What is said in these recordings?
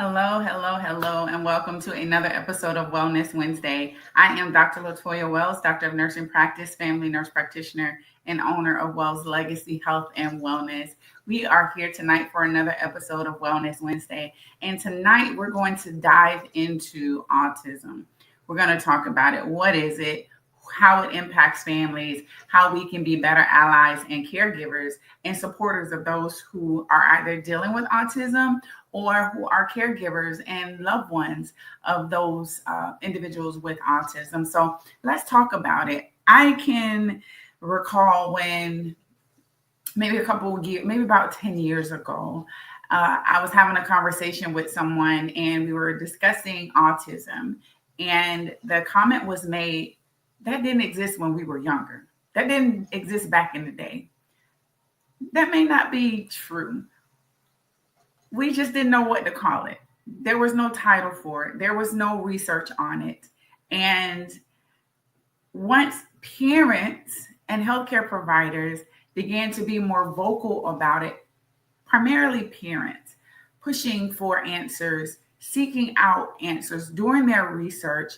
Hello, and welcome to another episode of Wellness Wednesday. I am Dr. Latoya Wells, Doctor of Nursing Practice, family nurse practitioner, and owner of Wells Legacy Health and Wellness. We are here tonight for another episode of Wellness Wednesday, and tonight we're going to dive into autism. We're going to talk about it. What is it? How it impacts families, how we can be better allies and caregivers and supporters of those who are either dealing with autism or who are caregivers and loved ones of those individuals with autism. So let's talk about it. I can recall when maybe a couple of years, maybe about 10 years ago, I was having a conversation with someone and we were discussing autism. And the comment was made, that didn't exist when we were younger. That didn't exist back in the day. That may not be true. We just didn't know what to call it. There was no title for it. There was no research on it. And once parents and healthcare providers began to be more vocal about it, primarily parents, pushing for answers, seeking out answers, doing their research,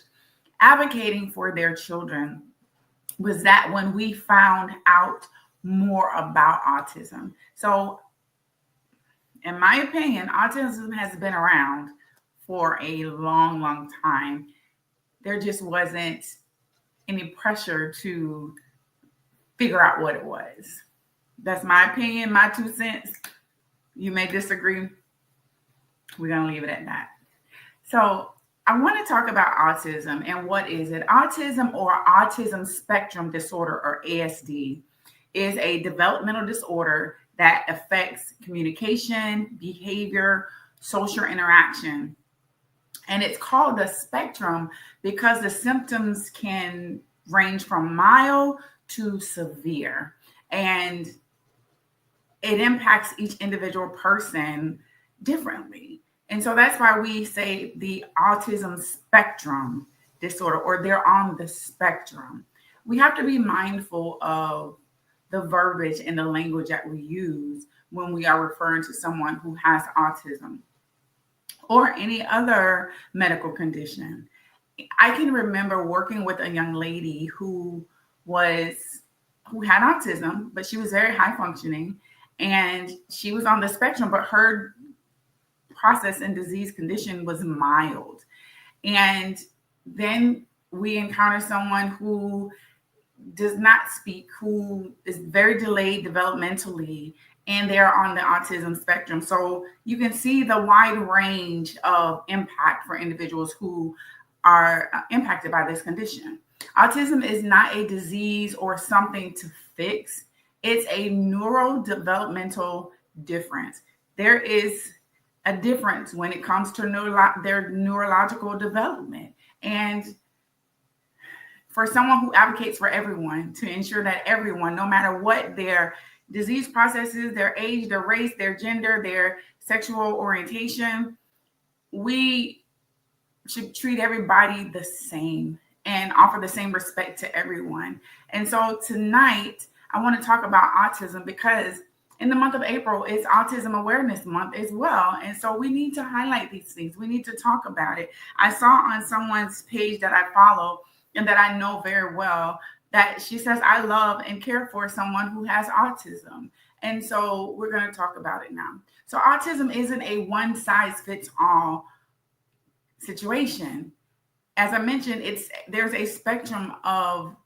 advocating for their children, was that when we found out more about autism. So in my opinion, autism has been around for a long time. There just wasn't any pressure to figure out what it was. That's my opinion, my 2 cents. You may disagree. We're going to leave it at that. So I want to talk about autism and what is it? Autism or autism spectrum disorder, or ASD, is a developmental disorder that affects communication, behavior, social interaction. And it's called the spectrum because the symptoms can range from mild to severe. And it impacts each individual person differently. And so that's why we say the autism spectrum disorder, or they're on the spectrum. We have to be mindful of the verbiage and the language that we use when we are referring to someone who has autism or any other medical condition. I can remember working with a young lady who had autism, but she was very high functioning and she was on the spectrum, but her process and disease condition was mild. And then we encounter someone who does not speak, who is very delayed developmentally, and they're on the autism spectrum. So you can see the wide range of impact for individuals who are impacted by this condition. Autism is not a disease or something to fix. It's a neurodevelopmental difference. There is a difference when it comes to their neurological development. And for someone who advocates for everyone, to ensure that everyone, no matter what their disease process is, their age, their race, their gender, their sexual orientation, we should treat everybody the same and offer the same respect to everyone. And so tonight, I want to talk about autism because in the month of April is Autism Awareness Month as well. And so we need to highlight these things. We need to talk about it. I saw on someone's page that I follow and that I know very well that she says, I love and care for someone who has autism. And so we're going to talk about it now. So autism isn't a one size fits all situation. As I mentioned, there's a spectrum of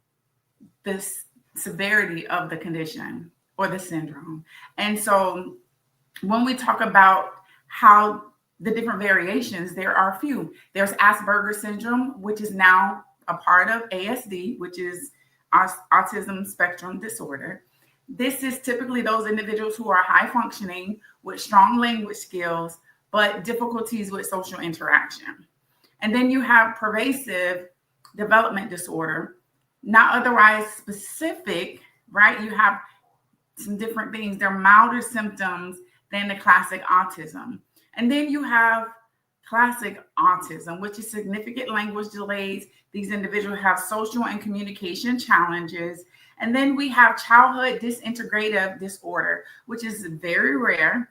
this severity of the condition or the syndrome. And so when we talk about how the different variations, there are a few. There's Asperger's syndrome, which is now a part of ASD, which is autism spectrum disorder. This is typically those individuals who are high functioning with strong language skills, but difficulties with social interaction. And then you have pervasive development disorder, not otherwise specific, right? You have some different things. They're milder symptoms than the classic autism. And then you have classic autism, which is significant language delays. These individuals have social and communication challenges. And then we have childhood disintegrative disorder, which is very rare.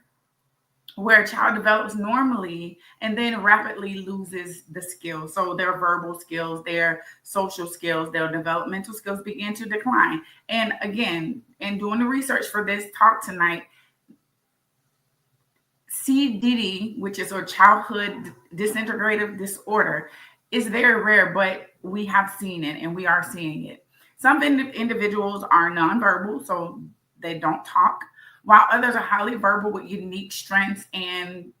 where a child develops normally and then rapidly loses the skills. So their verbal skills, their social skills, their developmental skills begin to decline. And again, in doing the research for this talk tonight, CDD, which is a childhood disintegrative disorder, is very rare, but we have seen it and we are seeing it. Some individuals are nonverbal, so they don't talk, while others are highly verbal with unique strengths and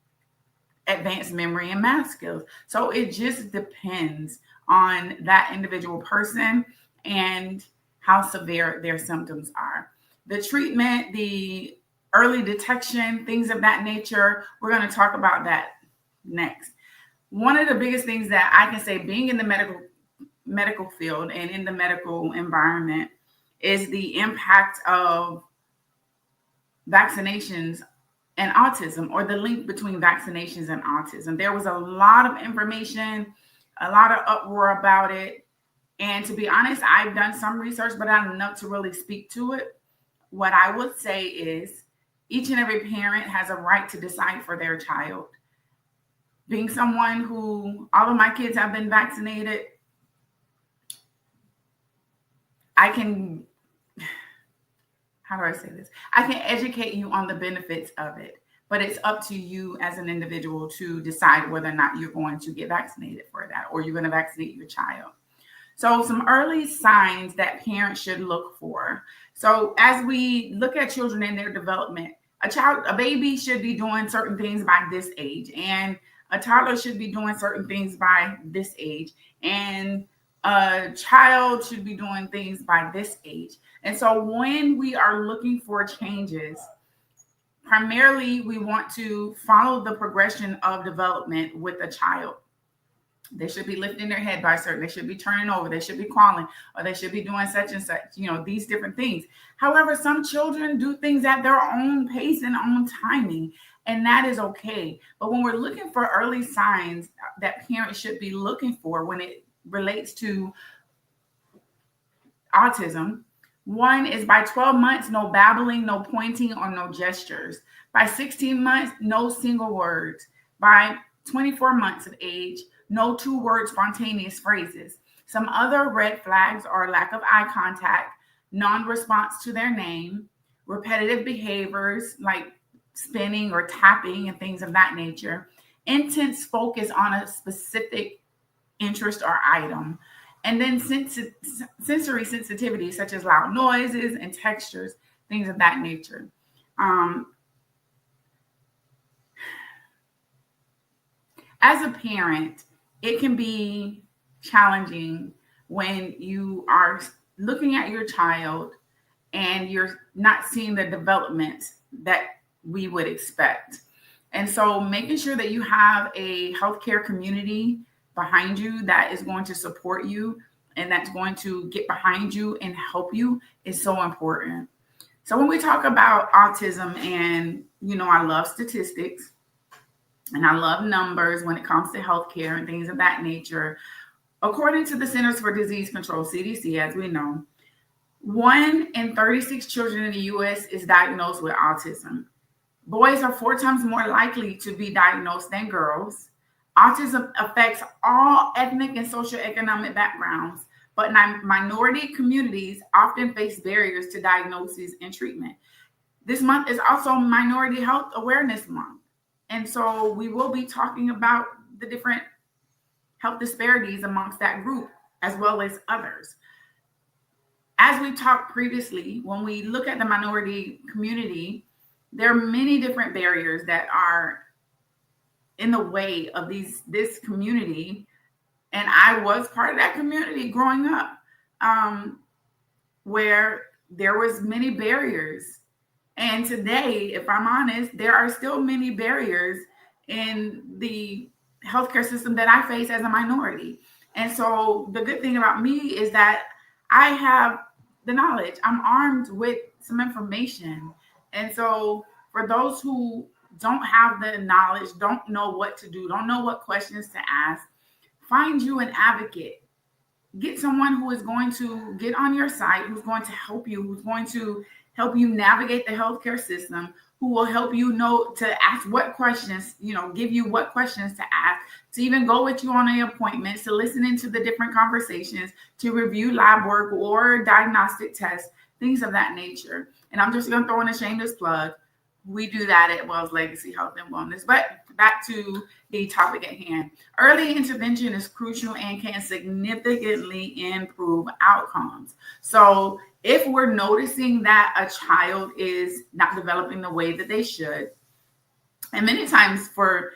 advanced memory and math skills. So it just depends on that individual person and how severe their symptoms are. The treatment, the early detection, things of that nature, we're going to talk about that next. One of the biggest things that I can say, being in the medical field and in the medical environment, is the impact of vaccinations and autism, or the link between vaccinations and autism. There was a lot of information, a lot of uproar about it. And to be honest, I've done some research, but not enough to really speak to it. What I would say is each and every parent has a right to decide for their child. Being someone who, all of my kids have been vaccinated, I can, how do I say this? I can educate you on the benefits of it, but it's up to you as an individual to decide whether or not you're going to get vaccinated for that, or you're going to vaccinate your child. So some early signs that parents should look for. So as we look at children in their development, a baby should be doing certain things by this age, and a toddler should be doing certain things by this age, and a child should be doing things by this age. And so when we are looking for changes, primarily we want to follow the progression of development with a child. They should be lifting their head by certain, they should be turning over, they should be crawling, or they should be doing such and such, these different things. However, some children do things at their own pace and own timing, and that is okay. But when we're looking for early signs that parents should be looking for when it relates to autism, one is by 12 months, no babbling, no pointing, or no gestures. By 16 months, no single words. By 24 months of age, no two-word spontaneous phrases. Some other red flags are lack of eye contact, non-response to their name, repetitive behaviors like spinning or tapping and things of that nature, intense focus on a specific interest or item, and then sensory sensitivity such as loud noises and textures, things of that nature. As a parent, it can be challenging when you are looking at your child and you're not seeing the development that we would expect. And so making sure that you have a healthcare community behind you that is going to support you and that's going to get behind you and help you is so important. So when we talk about autism, and I love statistics and I love numbers when it comes to healthcare and things of that nature. According to the Centers for Disease Control, CDC, as we know, 1 in 36 children in the U.S. is diagnosed with autism. Boys are 4 times more likely to be diagnosed than girls. Autism affects all ethnic and socioeconomic backgrounds, but minority communities often face barriers to diagnosis and treatment. This month is also Minority Health Awareness Month. And so we will be talking about the different health disparities amongst that group, as well as others. As we talked previously, when we look at the minority community, there are many different barriers that are in the way of this community. And I was part of that community growing up, where there was many barriers. And today, if I'm honest, there are still many barriers in the healthcare system that I face as a minority. And so the good thing about me is that I have the knowledge. I'm armed with some information. And so for those who don't have the knowledge, don't know what to do, don't know what questions to ask, find you an advocate. Get someone who is going to get on your side, who's going to help you, who's going to help you navigate the healthcare system, who will help you know to ask what questions, give you what questions to ask, to even go with you on an appointment, to listen into the different conversations, to review lab work or diagnostic tests, things of that nature. And I'm just going to throw in a shameless plug. We do that at Wells Legacy Health and Wellness. But back to the topic at hand. Early intervention is crucial and can significantly improve outcomes. So if we're noticing that a child is not developing the way that they should, and many times from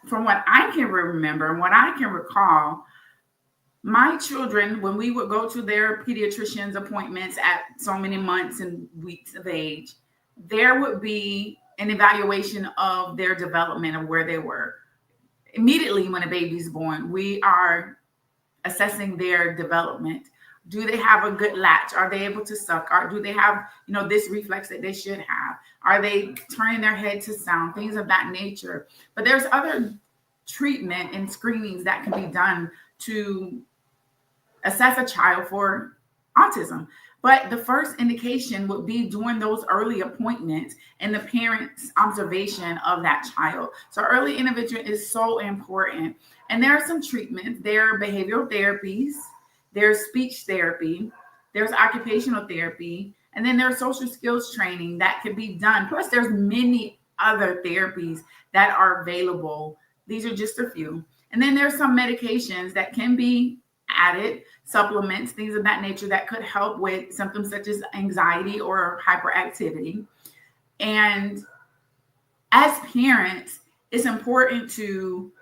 what I can remember and what I can recall, my children, when we would go to their pediatrician's appointments at so many months and weeks of age, there would be an evaluation of their development of where they were. Immediately when a baby's born, we are assessing their development. Do they have a good latch? Are they able to suck? Or do they have, this reflex that they should have? Are they turning their head to sound? Things of that nature. But there's other treatment and screenings that can be done to assess a child for autism. But the first indication would be during those early appointments and the parent's observation of that child. So early intervention is so important. And there are some treatments. There are behavioral therapies, there's speech therapy, there's occupational therapy, and then there's social skills training that can be done. Plus, there's many other therapies that are available. These are just a few. And then there's some medications that can be added, supplements, things of that nature that could help with symptoms such as anxiety or hyperactivity. And as parents, it's important to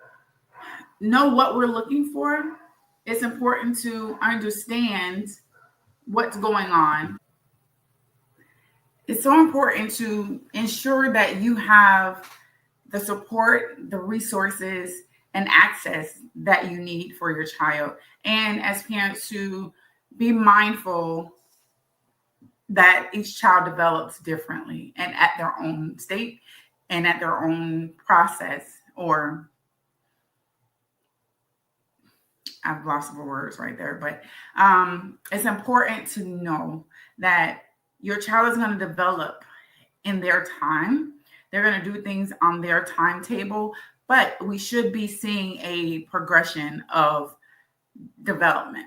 know what we're looking for. It's important to understand what's going on. It's so important to ensure that you have the support, the resources, and access that you need for your child. And as parents, to be mindful that each child develops differently and at their own state and at their own process, or I've lost the words right there, but it's important to know that your child is going to develop in their time. They're going to do things on their timetable, but we should be seeing a progression of development.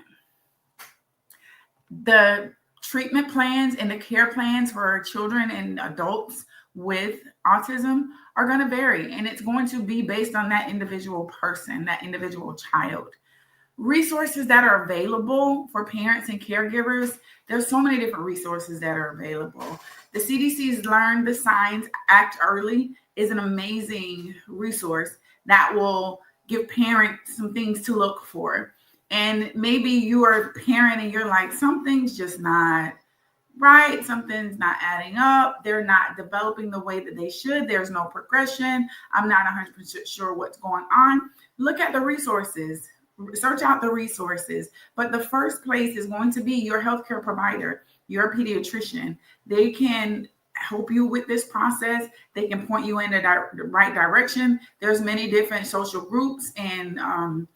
The treatment plans and the care plans for children and adults with autism are going to vary, and it's going to be based on that individual person, that individual child. Resources that are available for parents and caregivers, there's so many different resources that are available. The CDC's Learn the Signs, Act Early is an amazing resource that will give parents some things to look for. And maybe you are a parent and you're like, something's just not right. Something's not adding up. They're not developing the way that they should. There's no progression. I'm not 100% sure what's going on. Look at the resources. Search out the resources. But the first place is going to be your healthcare provider, your pediatrician. They can help you with this process. They can point you in the right direction. There's many different social groups and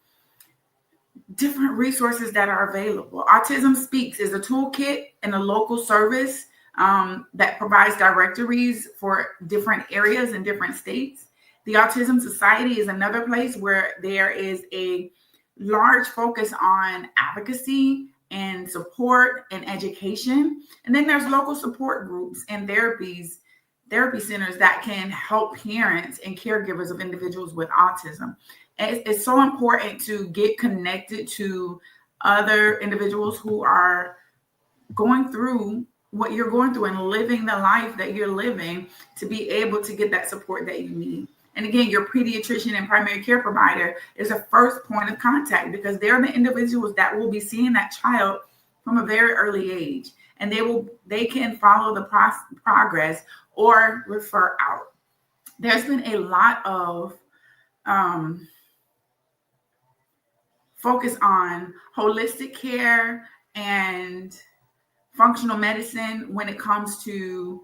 different resources that are available. Autism Speaks is a toolkit and a local service that provides directories for different areas in different states. The Autism Society is another place where there is a large focus on advocacy and support and education. And then there's local support groups and therapy centers that can help parents and caregivers of individuals with autism. It's so important to get connected to other individuals who are going through what you're going through and living the life that you're living to be able to get that support that you need. And again, your pediatrician and primary care provider is a first point of contact because they're the individuals that will be seeing that child from a very early age. And they can follow the progress or refer out. There's been a lot of focus on holistic care and functional medicine when it comes to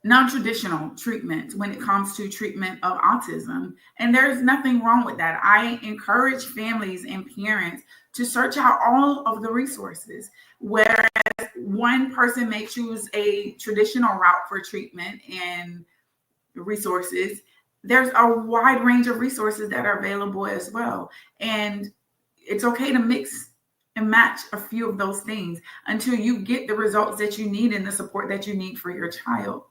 non-traditional treatments, when it comes to treatment of autism. And there's nothing wrong with that. I encourage families and parents to search out all of the resources. Whereas one person may choose a traditional route for treatment and resources, there's a wide range of resources that are available as well. And it's okay to mix and match a few of those things until you get the results that you need and the support that you need for your child.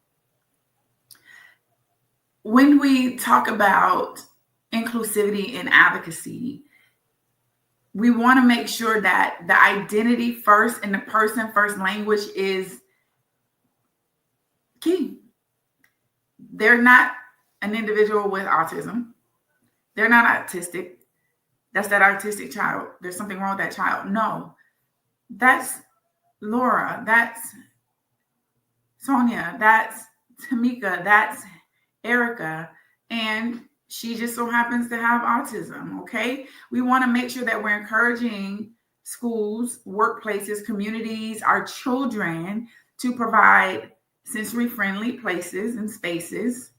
When we talk about inclusivity and advocacy, we want to make sure that the identity first and the person first language is key. They're not an individual with autism. They're not autistic. That's that autistic child. There's something wrong with that child. No, that's Laura. That's Sonia. That's Tamika. That's Erica. And she just so happens to have autism. Okay. We want to make sure that we're encouraging schools, workplaces, communities, our children to provide sensory-friendly places and spaces.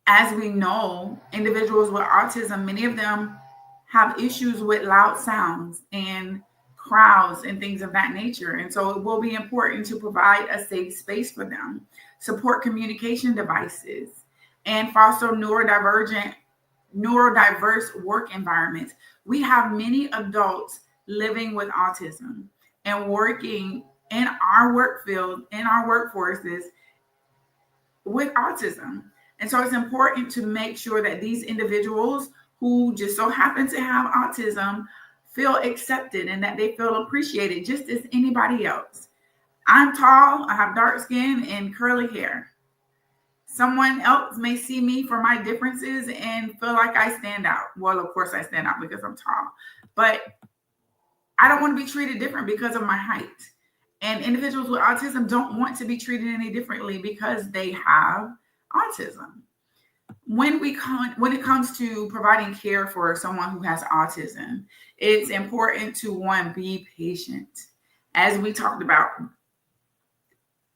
As we know, individuals with autism, many of them have issues with loud sounds and crowds and things of that nature. And so it will be important to provide a safe space for them, support communication devices, and foster neurodiverse work environments. We have many adults living with autism and working in our work field, in our workforces with autism. And so it's important to make sure that these individuals who just so happen to have autism feel accepted and that they feel appreciated just as anybody else. I'm tall, I have dark skin and curly hair. Someone else may see me for my differences and feel like I stand out. Well, of course I stand out because I'm tall, but I don't want to be treated different because of my height. And individuals with autism don't want to be treated any differently because they have autism. When it comes to providing care for someone who has autism, it's important to, one, be patient. As we talked about,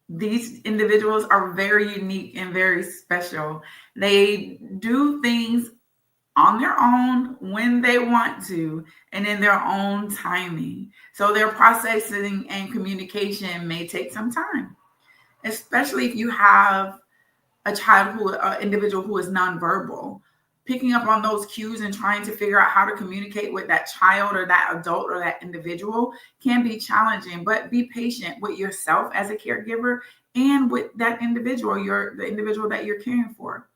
these individuals are very unique and very special. They do things on their own when they want to and in their own timing. So their processing and communication may take some time, especially if you have an individual who is nonverbal. Picking up on those cues and trying to figure out how to communicate with that child or that adult or that individual can be challenging, but be patient with yourself as a caregiver and with that individual, the individual that you're caring for.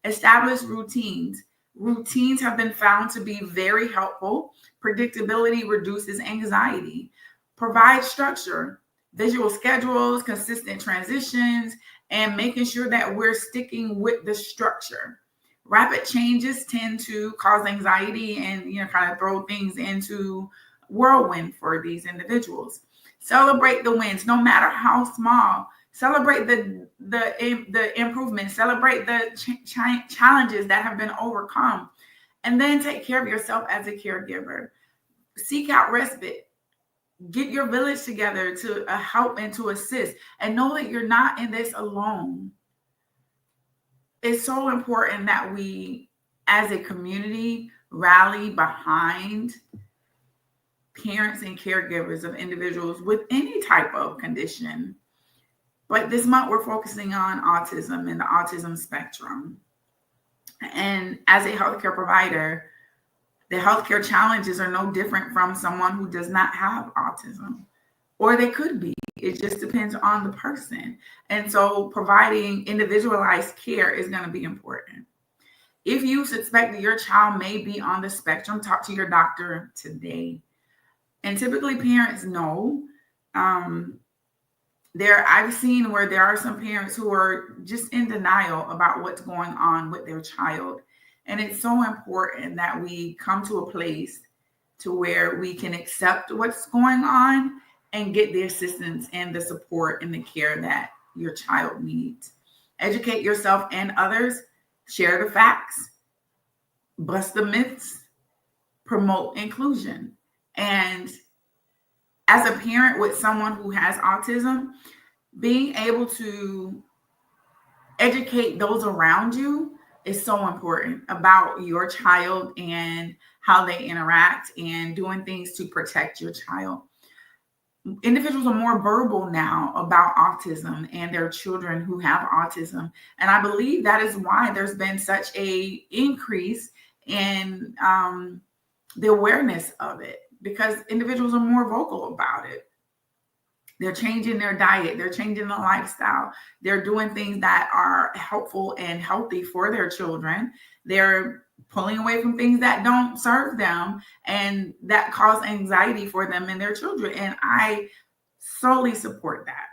Establish routines. Routines have been found to be very helpful. Predictability reduces anxiety. Provide structure, visual schedules, consistent transitions, and making sure that we're sticking with the structure. Rapid changes tend to cause anxiety and kind of throw things into whirlwind for these individuals. Celebrate the wins, no matter how small. Celebrate the improvements. Celebrate the challenges that have been overcome, and then take care of yourself as a caregiver. Seek out respite. Get your village together to help and to assist, and know that you're not in this alone. It's so important that we, as a community, rally behind parents and caregivers of individuals with any type of condition. But this month, we're focusing on autism and the autism spectrum. And as a healthcare provider, the healthcare challenges are no different from someone who does not have autism, or they could be. It just depends on the person. And so providing individualized care is going to be important. If you suspect that your child may be on the spectrum, talk to your doctor today. And typically parents know. I've seen where there are some parents who are just in denial about what's going on with their child. And it's so important that we come to a place to where we can accept what's going on and get the assistance and the support and the care that your child needs. Educate yourself and others, share the facts, bust the myths, promote inclusion. And as a parent with someone who has autism, being able to educate those around you is so important about your child and how they interact and doing things to protect your child. Individuals are more verbal now about autism and their children who have autism, and I believe that is why there's been such a increase in the awareness of it, because individuals are more vocal about it. They're changing their diet, they're changing the lifestyle, they're doing things that are helpful and healthy for their children. They're pulling away from things that don't serve them and that cause anxiety for them and their children. And I solely support that.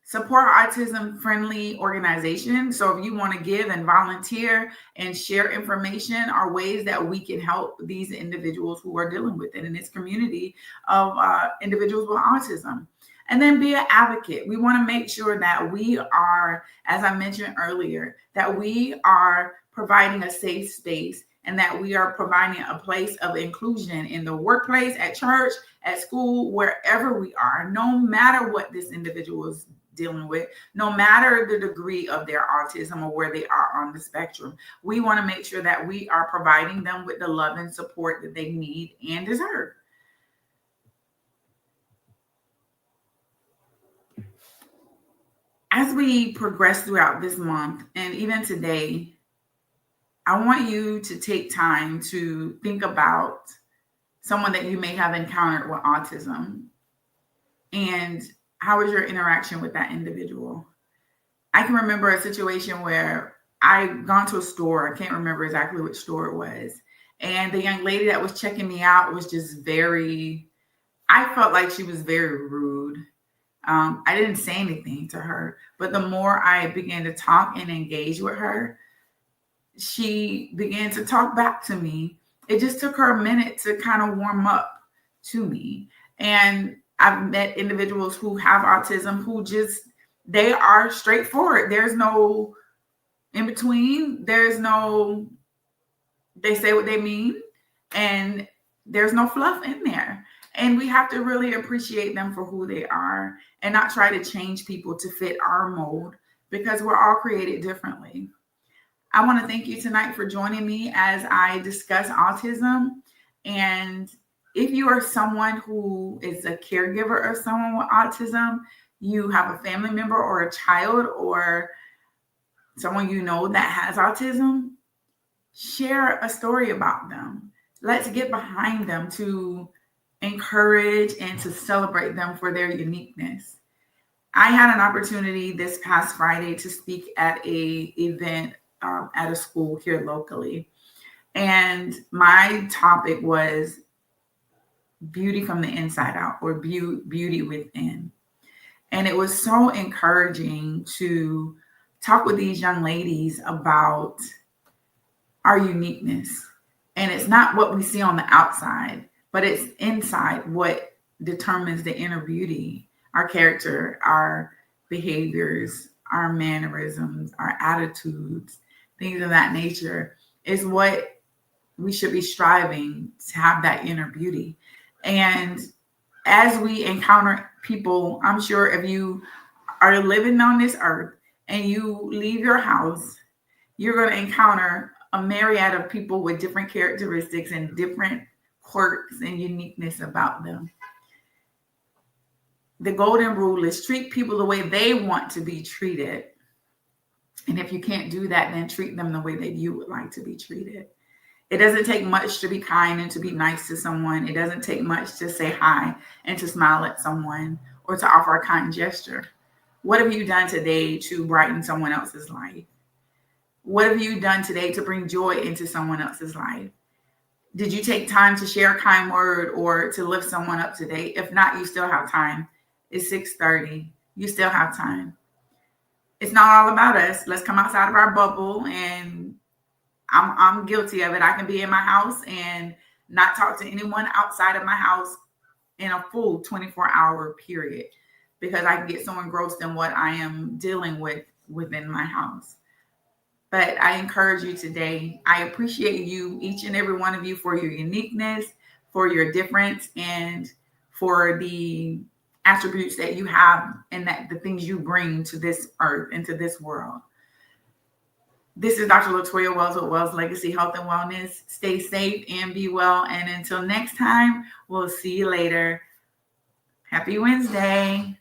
Support autism friendly organizations. So if you want to give and volunteer and share information, are ways that we can help these individuals who are dealing with it in this community of individuals with autism. And then be an advocate. We want to make sure that we are, as I mentioned earlier, that we are providing a safe space and that we are providing a place of inclusion in the workplace, at church, at school, wherever we are, no matter what this individual is dealing with, no matter the degree of their autism or where they are on the spectrum. We want to make sure that we are providing them with the love and support that they need and deserve. As we progress throughout this month and even today, I want you to take time to think about someone that you may have encountered with autism and how was your interaction with that individual. I can remember a situation where I'd gone to a store. I can't remember exactly which store it was. And the young lady that was checking me out was just I felt like she was very rude. I didn't say anything to her, but the more I began to talk and engage with her, she began to talk back to me. It just took her a minute to kind of warm up to me. And I've met individuals who have autism who they are straightforward. There's no in between. They say what they mean, and there's no fluff in there. And we have to really appreciate them for who they are and not try to change people to fit our mold, because we're all created differently. I want to thank you tonight for joining me as I discuss autism. And if you are someone who is a caregiver of someone with autism, you have a family member or a child or someone you know that has autism, share a story about them. Let's get behind them to encourage and to celebrate them for their uniqueness. I had an opportunity this past Friday to speak at a event at a school here locally. And my topic was beauty from the inside out, or beauty within. And it was so encouraging to talk with these young ladies about our uniqueness. And it's not what we see on the outside, but it's inside what determines the inner beauty, our character, our behaviors, our mannerisms, our attitudes, things of that nature is what we should be striving to have, that inner beauty. And as we encounter people, I'm sure if you are living on this earth and you leave your house, you're going to encounter a myriad of people with different characteristics and different quirks and uniqueness about them. The golden rule is treat people the way they want to be treated. And if you can't do that, then treat them the way that you would like to be treated. It doesn't take much to be kind and to be nice to someone. It doesn't take much to say hi and to smile at someone or to offer a kind gesture. What have you done today to brighten someone else's life? What have you done today to bring joy into someone else's life? Did you take time to share a kind word or to lift someone up today? If not, you still have time. It's 6:30. You still have time. It's not all about us. Let's come outside of our bubble. And I'm guilty of it. I can be in my house and not talk to anyone outside of my house in a full 24-hour period, because I can get so engrossed in what I am dealing with within my house. But I encourage you today. I appreciate you, each and every one of you, for your uniqueness, for your difference, and for the attributes that you have and that the things you bring to this earth and to this world. This is Dr. Latoya Wells with Wells Legacy Health and Wellness. Stay safe and be well. And until next time, we'll see you later. Happy Wednesday.